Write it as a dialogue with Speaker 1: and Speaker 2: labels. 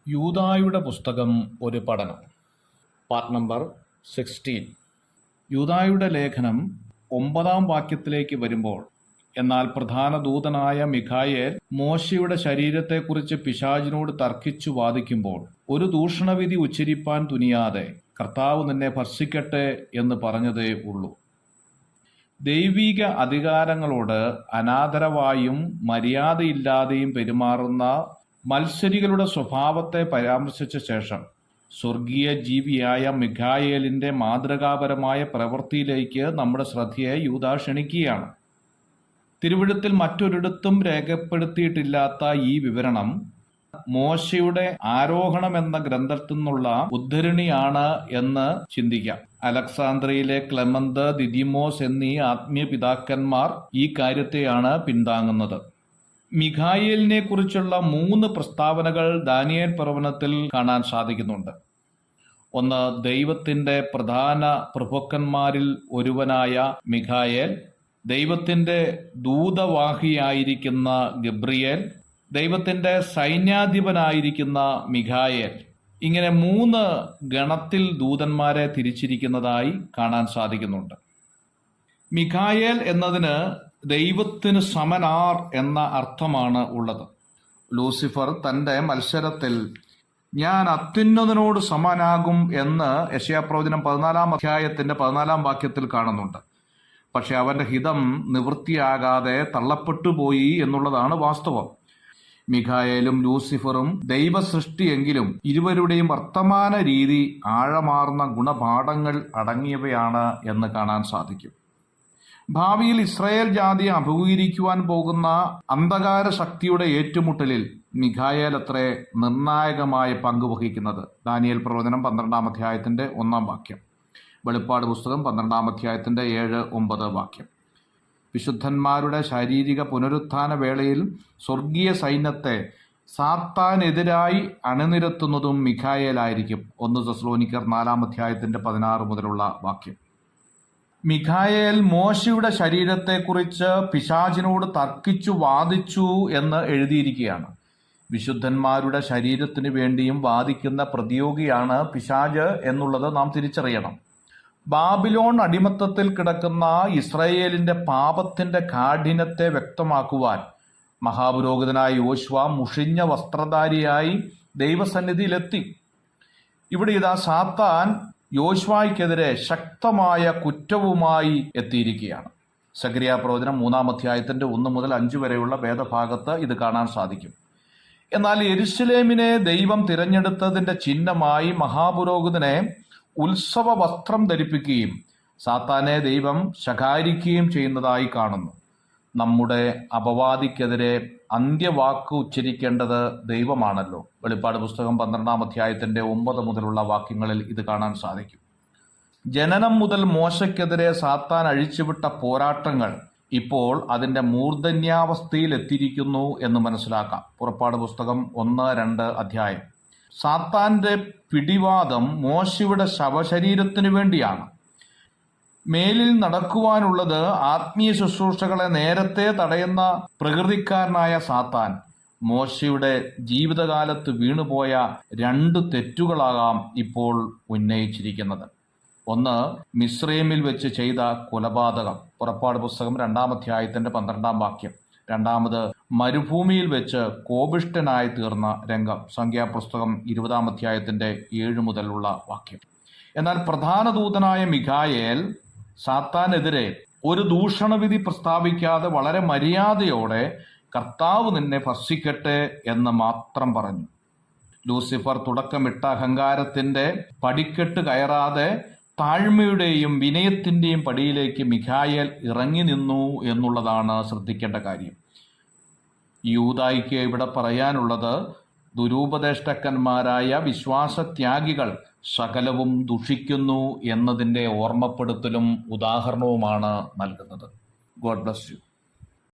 Speaker 1: യൂദായുടെ പുസ്തകം ഒരു പഠനം. Part number 16. യൂദായുടെ ലേഖനം 9-ാം വാക്യത്തിലേക്ക് വരുമ്പോൾ, എന്നാൽ പ്രധാന ദൂതനായ മിഖായേൽ മോശയുടെ ശരീരത്തെക്കുറിച്ച് പിശാചിനോട് തർക്കിച്ചു വാദിക്കുമ്പോൾ, ഒരു ദൂഷണവിധി ഉച്ചരിപ്പാൻ തുനിയാതെ കർത്താവ് നിന്നെ ഭർഷിക്കട്ടെ എന്ന് പറഞ്ഞതേ ഉള്ളൂ. ദൈവിക അധികാരങ്ങളോട് അനാദരവായും മര്യാദയില്ലാതെയും പെരുമാറുന്ന മത്സരികളുടെ സ്വഭാവത്തെ പരാമർശിച്ച ശേഷം സ്വർഗീയ ജീവിയായ മിഖായേലിന്റെ മാതൃകാപരമായ പ്രവൃത്തിയിലേക്ക് നമ്മുടെ ശ്രദ്ധയെ യൂദാ ക്ഷണിക്കുകയാണ്. തിരുവെഴുത്തിൽ മറ്റൊരിടത്തും രേഖപ്പെടുത്തിയിട്ടില്ലാത്ത ഈ വിവരണം മോശയുടെ ആരോഹണം എന്ന ഗ്രന്ഥത്തിൽ നിന്നുള്ള ഉദ്ധരണിയാണ് എന്ന് ചിന്തിക്കാം. അലക്സാന്ദ്രിയയിലെ ക്ലെമന്ത്, ദിദിമോസ് എന്നീ ആത്മീയ പിതാക്കന്മാർ ഈ കാര്യത്തെയാണ് പിന്താങ്ങുന്നത്. മിഖായേലിനെ കുറിച്ചുള്ള 3 പ്രസ്താവനകൾ ദാനിയേൽ പ്രവചനത്തിൽ കാണാൻ സാധിക്കുന്നുണ്ട്. ഒന്ന്, ദൈവത്തിന്റെ പ്രധാന പ്രഭുക്കന്മാരിൽ ഒരുവനായ മിഖായേൽ, ദൈവത്തിന്റെ ദൂതവാഹിയായിരിക്കുന്ന ഗബ്രിയേൽ, ദൈവത്തിന്റെ സൈന്യാധിപനായിരിക്കുന്ന മിഖായേൽ. ഇങ്ങനെ 3 ഗണത്തിൽ ദൂതന്മാരെ തിരിച്ചിരിക്കുന്നതായി കാണാൻ സാധിക്കുന്നുണ്ട്. മിഖായേൽ എന്നതിന് ദൈവത്തിന് സമനാർ എന്ന അർത്ഥമാണ് ഉള്ളത്. ലൂസിഫർ തന്റെ മത്സരത്തിൽ ഞാൻ അത്യുന്നതനോട് സമനാകും എന്ന് യെശയ്യാപ്രവചനം 14-ാം അധ്യായത്തിന്റെ 14-ാം വാക്യത്തിൽ കാണുന്നുണ്ട്. പക്ഷെ അവന്റെ ഹിതം നിവൃത്തിയാകാതെ തള്ളപ്പെട്ടുപോയി എന്നുള്ളതാണ് വാസ്തവം. മിഖായേലും ലൂസിഫറും ദൈവസൃഷ്ടിയെങ്കിലും ഇരുവരുടെയും വർത്തമാന രീതി ആഴമാർന്ന ഗുണപാഠങ്ങൾ അടങ്ങിയവയാണ് എന്ന് കാണാൻ സാധിക്കും. ഭാവിയിൽ ഇസ്രായേൽ ജാതിയെ അഭിമുഖീകരിക്കുവാൻ പോകുന്ന അന്ധകാര ശക്തിയുടെ ഏറ്റുമുട്ടലിൽ മിഖായേൽ അത്രേ നിർണായകമായ പങ്കുവഹിക്കുന്നത്. ദാനിയേൽ പ്രവചനം 12-ാം അധ്യായത്തിന്റെ 1-ാം വാക്യം, വെളിപ്പാട് പുസ്തകം 12-ാം അധ്യായത്തിന്റെ 7-9 വാക്യം. വിശുദ്ധന്മാരുടെ ശാരീരിക പുനരുത്ഥാന വേളയിൽ സ്വർഗീയ സൈന്യത്തെ സാത്താനെതിരായി അണിനിരത്തുന്നതും മിഖായേലായിരിക്കും. 1 തെസ്സലോനിക്കർ 4-ാം അധ്യായത്തിന്റെ 16 മുതലുള്ള വാക്യം. മിഖായേൽ മോശയുടെ ശരീരത്തെക്കുറിച്ച് പിശാചിനോട് തർക്കിച്ചു വാദിച്ചു എന്ന് എഴുതിയിരിക്കുകയാണ്. വിശുദ്ധന്മാരുടെ ശരീരത്തിന് വേണ്ടിയും വാദിക്കുന്ന പ്രതിയോഗിയാണ് പിശാച് എന്നുള്ളത് നാം തിരിച്ചറിയണം. ബാബിലോൺ അടിമത്തത്തിൽ കിടക്കുന്ന ഇസ്രായേലിന്റെ പാപത്തിന്റെ കാഠിന്യത്തെ വ്യക്തമാക്കുവാൻ മഹാപുരോഹിതനായ യോശുവ മുഷിഞ്ഞ വസ്ത്രധാരിയായി ദൈവസന്നിധിയിലെത്തി. ഇവിടെ ഇതാ സാത്താൻ യോശുവയ്ക്കെതിരെ ശക്തമായ കുറ്റവുമായി എത്തിയിരിക്കുകയാണ്. സഖറിയ പ്രവചനം 3-ാം അധ്യായത്തിന്റെ 1 മുതൽ 5 വരെയുള്ള വേദഭാഗത്ത് ഇത് കാണാൻ സാധിക്കും. എന്നാൽ യെരുശലേമിനെ ദൈവം തിരഞ്ഞെടുത്തതിന്റെ ചിഹ്നമായി മഹാപുരോഹിതനെ ഉത്സവ വസ്ത്രം ധരിപ്പിക്കുകയും സാത്താനെ ദൈവം ശകാരിക്കുകയും ചെയ്യുന്നതായി കാണുന്നു. നമ്മുടെ അപവാദിക്കെതിരെ അന്ത്യവാക്ക് ഉച്ചരിക്കേണ്ടത് ദൈവമാണല്ലോ. വെളിപ്പാട് പുസ്തകം 12-ാം അധ്യായത്തിന്റെ 9 മുതലുള്ള വാക്യങ്ങളിൽ ഇത് കാണാൻ സാധിക്കും. ജനനം മുതൽ മോശയ്ക്കെതിരെ സാത്താൻ അഴിച്ചുവിട്ട പോരാട്ടങ്ങൾ ഇപ്പോൾ അതിന്റെ മൂർധന്യാവസ്ഥയിൽ എത്തിയിരിക്കുന്നു എന്ന് മനസ്സിലാക്കാം. പുറപ്പാട് പുസ്തകം 1-2 അധ്യായം. സാത്താന്റെ പിടിവാദം മോശയുടെ ശവശരീരത്തിനു വേണ്ടിയാണ്. മേലിൽ നടക്കുവാനുള്ളത് ആത്മീയ ശുശ്രൂഷകളെ നേരത്തെ തടയുന്ന പ്രകൃതിക്കാരനായ സാത്താൻ മോശയുടെ ജീവിതകാലത്ത് വീണുപോയ 2 തെറ്റുകളാകാം ഇപ്പോൾ ഉന്നയിച്ചിരിക്കുന്നത്. ഒന്ന്, മിസ്രൈമിൽ വെച്ച് ചെയ്ത കൊലപാതകം, പുറപ്പാട് പുസ്തകം 2-ാം അധ്യായത്തിന്റെ 12-ാം വാക്യം. രണ്ടാമത്, മരുഭൂമിയിൽ വെച്ച് കോപിഷ്ഠനായി തീർന്ന രംഗം, സംഖ്യാപുസ്തകം 20-ാം അധ്യായത്തിന്റെ 7 മുതലുള്ള വാക്യം. എന്നാൽ പ്രധാന ദൂതനായ മിഖായേൽ സാത്താനെതിരെ ഒരു ദൂഷണവിധി പ്രസ്താവിക്കാതെ വളരെ മര്യാദയോടെ കർത്താവ് നിന്നെ ഭർഷിക്കട്ടെ എന്ന് മാത്രം പറഞ്ഞു. ലൂസിഫർ തുടക്കമിട്ട അഹങ്കാരത്തിന്റെ പടിക്കെട്ട് കയറാതെ താഴ്മയുടെയും വിനയത്തിന്റെയും പടിയിലേക്ക് മിഖായേൽ ഇറങ്ങി നിന്നു എന്നുള്ളതാണ് ശ്രദ്ധിക്കേണ്ട കാര്യം. യൂദായ്ക്ക് ഇവിടെ പറയാനുള്ളത്, ദുരുപദേഷ്ടക്കന്മാരായ വിശ്വാസത്യാഗികൾ സകലവും ദുഷിക്കുന്നു എന്നതിൻ്റെ ഓർമ്മപ്പെടുത്തലും ഉദാഹരണവുമാണ് നൽകുന്നത്. God bless you.